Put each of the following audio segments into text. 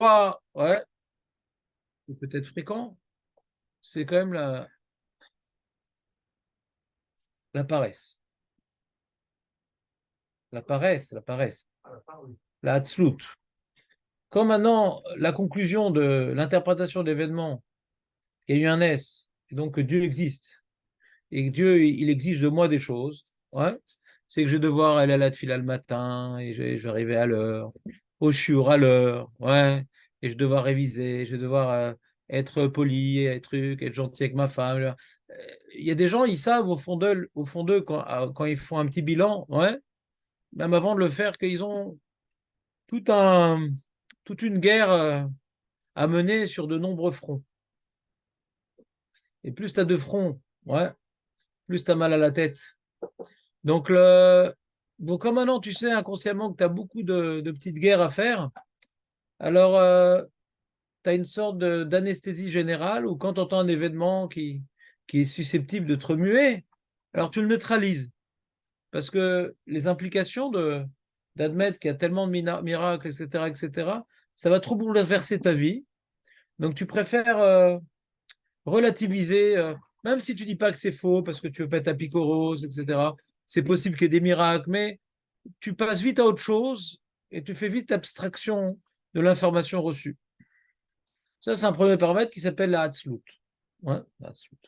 ouais, c'est peut-être fréquent, c'est quand même la paresse. La paresse. La hatzlout. Quand maintenant, la conclusion de l'interprétation de l'événement, il y a eu un S, et donc que Dieu existe, et que Dieu, il exige de moi des choses, ouais, c'est que je vais devoir aller à la tefila le matin, et je vais arriver à l'heure, au shiur à l'heure, ouais, et je vais devoir réviser, je vais devoir être poli, être gentil avec ma femme. Il y a des gens, ils savent au fond d'eux quand ils font un petit bilan, ouais, même avant de le faire, qu'ils ont tout un, toute une guerre à mener sur de nombreux fronts. Et plus tu as de fronts, ouais, plus tu as mal à la tête. Donc, donc, comme maintenant tu sais inconsciemment que tu as beaucoup de petites guerres à faire, alors tu as une sorte d'anesthésie générale où quand tu entends un événement qui est susceptible de te remuer, alors tu le neutralises. Parce que les implications d'admettre qu'il y a tellement de miracles, etc., ça va trop bouleverser ta vie. Donc tu préfères relativiser, même si tu dis pas que c'est faux parce que tu veux pas être à Rose, etc. C'est possible qu'il y ait des miracles, mais tu passes vite à autre chose et tu fais vite abstraction de l'information reçue. Ça, c'est un premier paramètre qui s'appelle la Hatzlut. Ouais, la Hatzlut.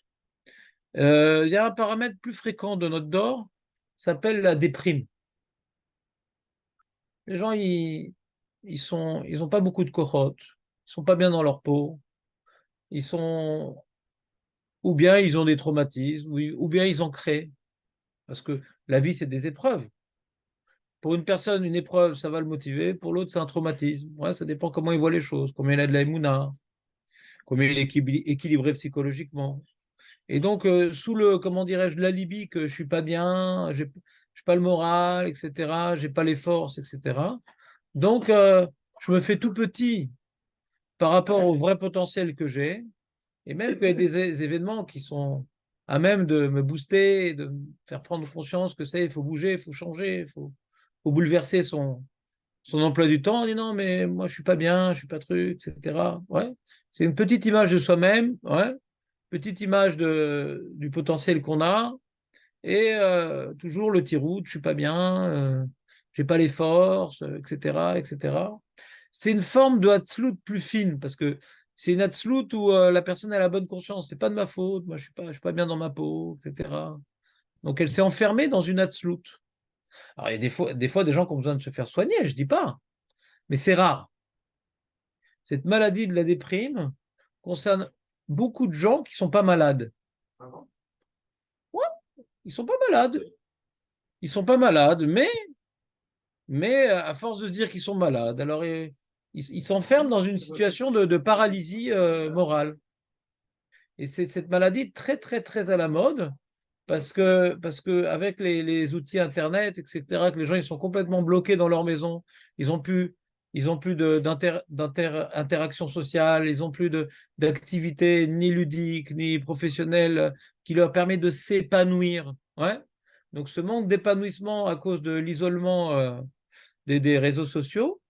Il y a un paramètre plus fréquent de notre d'or, s'appelle la déprime. Les gens, ils ont pas beaucoup de corottes, ils sont pas bien dans leur peau, ils sont, ou bien ils ont des traumatismes, ou bien ils en créent. Parce que la vie, c'est des épreuves. Pour une personne, une épreuve, ça va le motiver. Pour l'autre, c'est un traumatisme. Ouais, ça dépend comment il voit les choses, combien il a de la émouna, combien il est équilibré psychologiquement. Et donc, sous le, comment dirais-je, l'alibi que je suis pas bien, j'ai pas le moral, etc., j'ai pas les forces, etc. Donc, je me fais tout petit par rapport au vrai potentiel que j'ai. Et même qu'il y a des événements qui sont à même de me booster, de me faire prendre conscience que il faut bouger, il faut changer, faut bouleverser son emploi du temps. On dit non, mais moi je suis pas bien, je suis pas truc, etc. Ouais. C'est une petite image de soi-même, ouais. Petite image du potentiel qu'on a. Et toujours le petit route, je suis pas bien, j'ai pas les forces, etc., etc. C'est une forme de hatzlout plus fine parce que c'est une hatzlout où la personne a la bonne conscience. C'est pas de ma faute, moi je suis pas bien dans ma peau, etc. Donc elle s'est enfermée dans une hatzlout. Alors il y a des fois des gens qui ont besoin de se faire soigner, je dis pas, mais c'est rare. Cette maladie de la déprime concerne beaucoup de gens qui sont pas malades. Ouais, ils sont pas malades. Ils sont pas malades, mais à force de se dire qu'ils sont malades, alors ils s'enferment dans une situation de paralysie morale. Et c'est cette maladie très, très, très à la mode parce que avec les outils Internet, etc., que les gens ils sont complètement bloqués dans leur maison, ils ont plus, ils ont plus d'interaction sociale, ils ont plus d'activité ni ludique ni professionnelle qui leur permet de s'épanouir. Ouais. Donc ce manque d'épanouissement à cause de l'isolement des réseaux sociaux,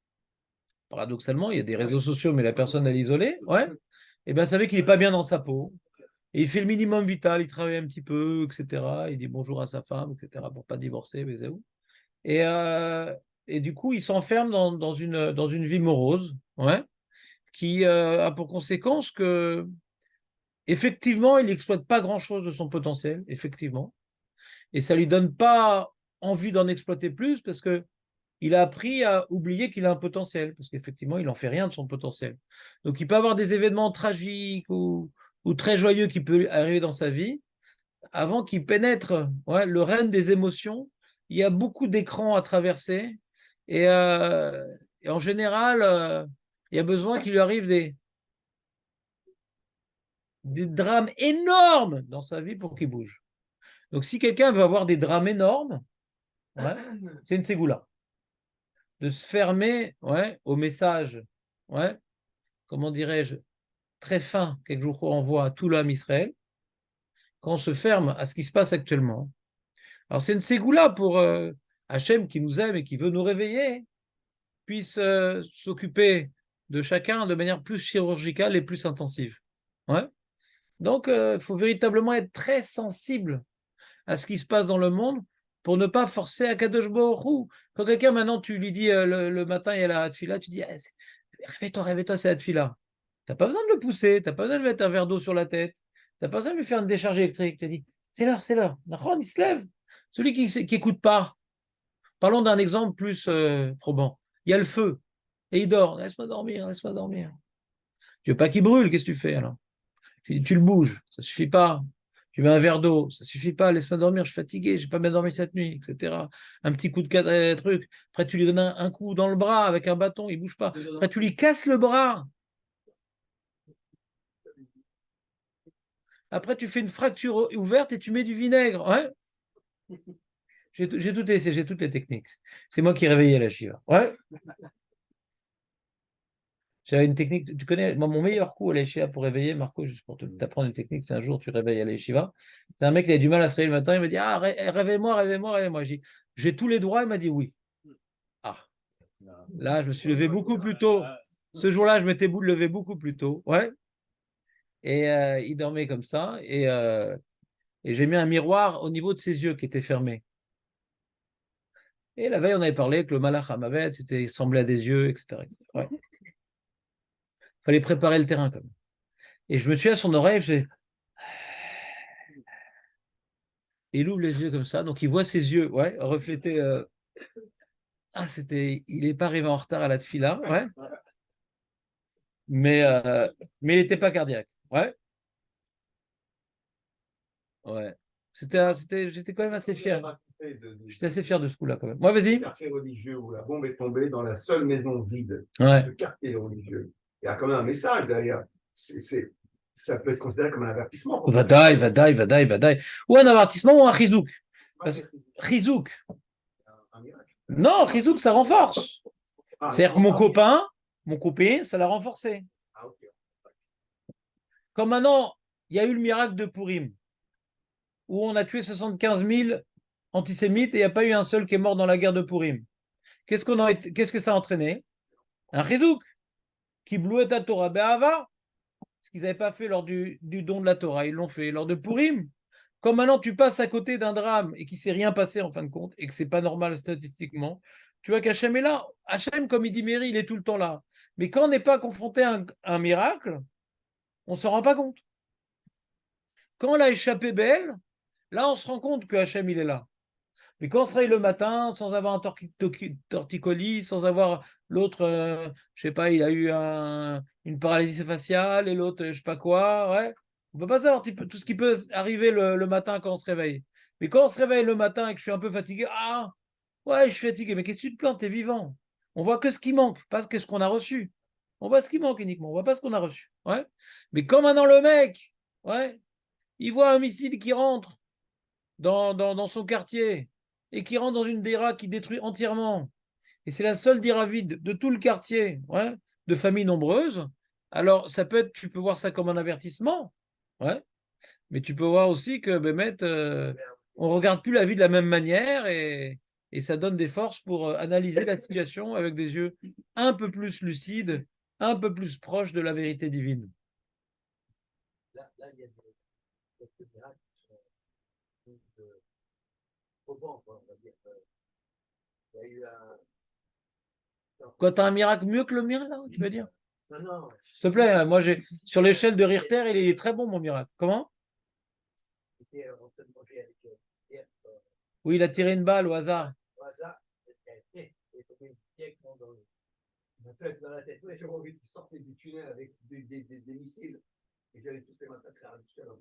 paradoxalement, il y a des réseaux sociaux, mais la personne elle est isolée, ouais, et bien ça fait qu'il n'est pas bien dans sa peau. Et il fait le minimum vital, il travaille un petit peu, etc. Il dit bonjour à sa femme, etc. pour pas divorcer, mais c'est où. Et, et du coup, il s'enferme dans une vie morose, ouais, qui a pour conséquence que, effectivement, il n'exploite pas grand-chose de son potentiel, effectivement. Et ça lui donne pas envie d'en exploiter plus parce que il a appris à oublier qu'il a un potentiel, parce qu'effectivement, il n'en fait rien de son potentiel. Donc, il peut avoir des événements tragiques ou très joyeux qui peuvent arriver dans sa vie, avant qu'il pénètre ouais, le règne des émotions. Il y a beaucoup d'écrans à traverser, et, et en général, il y a besoin qu'il lui arrive des drames énormes dans sa vie pour qu'il bouge. Donc, si quelqu'un veut avoir des drames énormes, ouais, c'est une ségoula. De se fermer ouais, au message, ouais, comment dirais-je, très fin, quelques jours envoie à tout l'homme Israël, quand on se ferme à ce qui se passe actuellement. Alors c'est une ségoula pour Hachem qui nous aime et qui veut nous réveiller, puisse s'occuper de chacun de manière plus chirurgicale et plus intensive. Ouais. Donc, il faut véritablement être très sensible à ce qui se passe dans le monde pour ne pas forcer à Kadosh Baruch Hu. Quand quelqu'un, maintenant, tu lui dis le matin, il y a la tefila, tu dis réveille-toi, réveille-toi, c'est la tefila. Tu n'as pas besoin de le pousser, tu n'as pas besoin de lui mettre un verre d'eau sur la tête, tu n'as pas besoin de lui faire une décharge électrique. Tu dis c'est l'heure, c'est l'heure. Il se lève. Celui qui n'écoute pas, parlons d'un exemple plus probant. Il y a le feu et il dort. Laisse-moi dormir, laisse-moi dormir. Tu veux pas qu'il brûle, qu'est-ce que tu fais alors? Tu le bouges, ça suffit pas. Tu mets un verre d'eau, ça suffit pas, laisse-moi dormir, je suis fatigué, j'ai pas bien dormi cette nuit, etc. Un petit coup de truc. Après, tu lui donnes un coup dans le bras avec un bâton, il bouge pas. Après, tu lui casses le bras. Après, tu fais une fracture ouverte et tu mets du vinaigre. Ouais. J'ai tout essayé, j'ai toutes les techniques. C'est moi qui réveillais la Shiva. Ouais. J'avais une technique, tu connais, moi, mon meilleur coup à l'Eshiva pour réveiller, Marco, juste pour t'apprendre une technique, c'est un jour tu réveilles à l'Eshiva. C'est un mec qui a du mal à se réveiller le matin, il me dit ah, réveille-moi, réveille-moi, réveille-moi. J'ai tous les droits, il m'a dit oui. Ah, là, je me suis levé beaucoup plus tôt. Ce jour-là, je m'étais levé beaucoup plus tôt. Ouais. Et il dormait comme ça. Et j'ai mis un miroir au niveau de ses yeux qui étaient fermés. Et la veille, on avait parlé que le Malach Hamavet, c'était semblait à des yeux, etc. Ouais. Fallait préparer le terrain quand même. Et je me suis à son oreille, il ouvre les yeux comme ça, donc il voit ses yeux, ouais, refléter. Ah, il n'est pas arrivé en retard à la tefila, ouais. Mais il n'était pas cardiaque, ouais, ouais. J'étais quand même assez fier. J'étais assez fier de ce coup-là quand même. Moi, vas-y. Le quartier religieux où la bombe est tombée dans la seule maison vide, Ouais. le quartier religieux. Il y a quand même un message derrière. Ça peut être considéré comme un avertissement. Vadaï. Ou un avertissement ou un chizouk. Chizouk. Non, chizouk, ça renforce. C'est-à-dire que mon copain, ça l'a renforcé. Comme maintenant, il y a eu le miracle de Purim, où on a tué 75 000 antisémites et il n'y a pas eu un seul qui est mort dans la guerre de Purim. Qu'est-ce que ça a entraîné? Un chizouk qui blouait à Torah Be'ava, ce qu'ils n'avaient pas fait lors du don de la Torah, ils l'ont fait lors de Purim. Comme maintenant tu passes à côté d'un drame et qu'il ne s'est rien passé en fin de compte et que ce n'est pas normal statistiquement, tu vois qu'Hachem est là. Hachem, comme il dit Méry, il est tout le temps là. Mais quand on n'est pas confronté à un miracle, on ne s'en rend pas compte. Quand on a échappé belle, là on se rend compte que Hachem il est là. Mais quand on se réveille le matin sans avoir un torticolis, sans avoir l'autre, je sais pas, il a eu une paralysie faciale et l'autre, je sais pas quoi, ouais. On peut pas savoir tout ce qui peut arriver le matin quand on se réveille. Mais quand on se réveille le matin et que je suis un peu fatigué, ah, ouais, je suis fatigué, mais qu'est-ce que tu te plains, t'es vivant. On voit que ce qui manque, pas ce qu'on a reçu. On voit ce qui manque uniquement, on voit pas ce qu'on a reçu. Ouais. Mais quand maintenant le mec, ouais, il voit un missile qui rentre dans son quartier et qui rentre dans une déra qui détruit entièrement, et c'est la seule déra vide de tout le quartier, ouais, de familles nombreuses, alors ça peut être, tu peux voir ça comme un avertissement, ouais, mais tu peux voir aussi que Bémet, on ne regarde plus la vie de la même manière et ça donne des forces pour analyser la situation avec des yeux un peu plus lucides, un peu plus proches de la vérité divine. Là, il y a des miracles qui sont au vent, on va dire. Il y a eu Quand tu as un miracle mieux que le mien, là, tu veux dire? Non. S'il te plaît, moi, sur l'échelle de Richter, il est très bon, mon miracle. Comment? Oui, il a tiré une balle au hasard. Au hasard, il est tombé directement dans la tête. J'ai envie qu'ils sortent du tunnel avec des missiles et j'allais tous les massacrer à Shalom.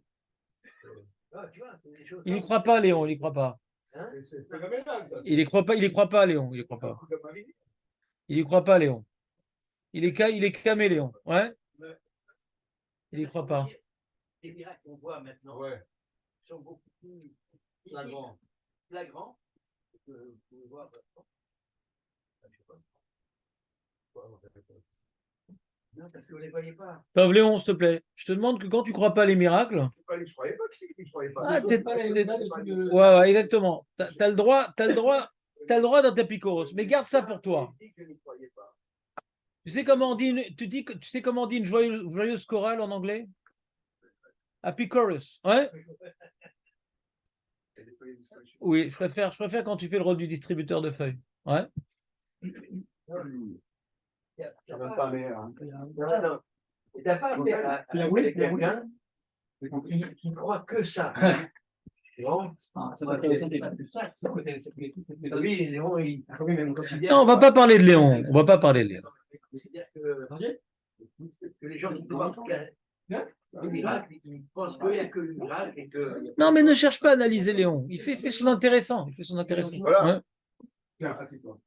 Il n'y croit pas, Léon, il n'y croit pas. Hein? C'est phénoménal, ça. Il n'y croit pas, Léon. Il n'y croit pas. Il n'y croit pas, Léon. Il est caméléon. Ouais. Il n'y croit pas. Les miracles qu'on voit maintenant sont beaucoup plus flagrants que vous pouvez voir maintenant. Non, parce que vous ne les voyez pas. Tov, Léon, s'il te plaît, je te demande que quand tu ne crois pas les miracles. Je ne croyais pas qui ne croyait pas. Ah, peut-être pas ouais, exactement. Tu as le droit, dans ta picoros, mais garde ça pour toi. Tu sais comment on dit tu sais comment on dit une joyeuse chorale en anglais? Happy chorus. Ouais? Oui, je préfère quand tu fais le rôle du distributeur de feuilles. Ouais. T'as même pas meilleur. Hein. Non. Et t'as pas affaire à quelqu'un qui croit que ça. Non, lui, Léon, il considère. Non, on va pas parler de Léon. On va pas parler de Léon. C'est-à-dire que les gens qui pensent qu'il y a le miracle, ils pensent qu'il n'y a que le miracle et que. Non, mais ne cherche pas à analyser Léon. Il fait son intéressant. Il fait son intéressant. Voilà. Ouais. Tiens, assieds-toi.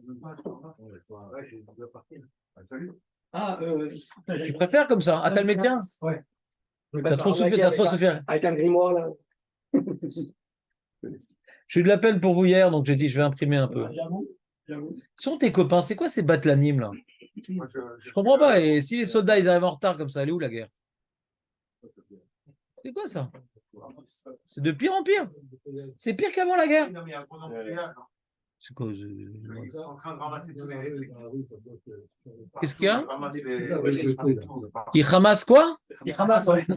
Ouais, je dois partir. Ah, salut. Tu préfères comme ça? Ah, t'as le médecin? Ouais. T'as trop souffert. Avec un grimoire là. J'ai eu de la peine pour vous hier, donc j'ai dit je vais imprimer un peu. J'avoue. Qui sont tes copains? C'est quoi ces batlanimes là? Moi, Je comprends pas. Et si les soldats ils arrivent en retard comme ça, elle est où la guerre? C'est quoi ça? C'est de pire en pire. C'est pire qu'avant la guerre. Non, mais il y a un gros embouteillage. C'est quoi? Ils sont en train de ramasser tous les. Qu'est-ce qu'il y a? Ramasser les. Ils ramassent quoi? Il ramasse, ouais.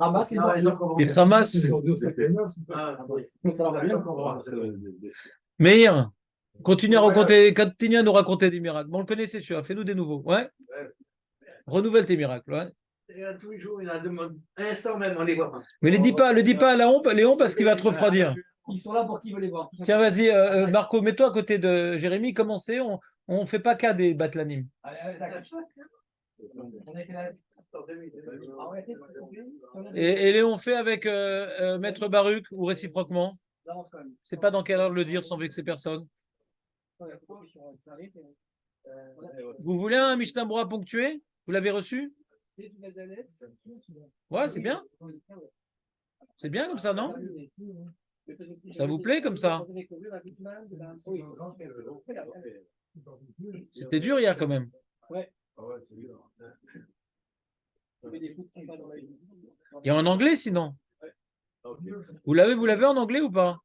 Ramasse, il va. Ils ramassent. Ah, Ça leur va bien. Meir, continue à nous raconter des miracles. Bon, on le connaissait, tu vois. Fais-nous des nouveaux. Ouais. Renouvelle tes miracles. Ouais. tous les jours, il a demandé. Un instant même, on les voit pas. Mais le dis pas à Léon parce qu'il va te refroidir. Ils sont là pour qui veut les voir. Tiens, vas-y, Marco, mets-toi à côté de Jérémy. Comment c'est? On ne fait pas cas des batlanimes. Allez, d'accord. On a fait la. Et Léon fait avec Maître Baruch ou réciproquement? C'est pas dans quelle heure le dire sans vexer personne. Vous voulez un Mishnah Brura ponctué? Vous l'avez reçu? Ouais, c'est bien. C'est bien comme ça, non? Ça vous plaît comme ça? C'était dur hier quand même. Il y a en anglais sinon. Vous l'avez en anglais ou pas?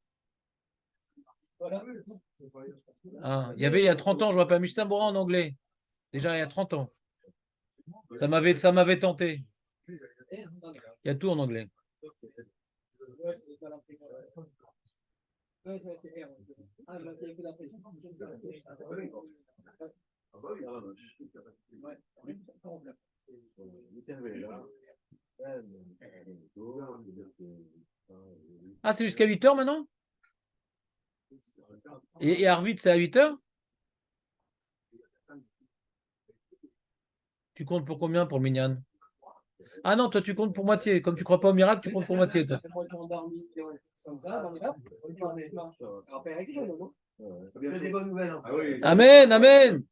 Ah, il y a 30 ans, je ne vois pas Mishnah Brura en anglais. Déjà, il y a 30 ans. Ça m'avait tenté. Il y a tout en anglais. Ah, c'est jusqu'à 8 heures maintenant? Et Arvit, c'est à 8 heures? Tu comptes pour combien pour Minyan? Ah non, toi tu comptes pour moitié. Comme tu crois pas au miracle, tu comptes pour moitié, toi. Des bonnes nouvelles. Amen, amen.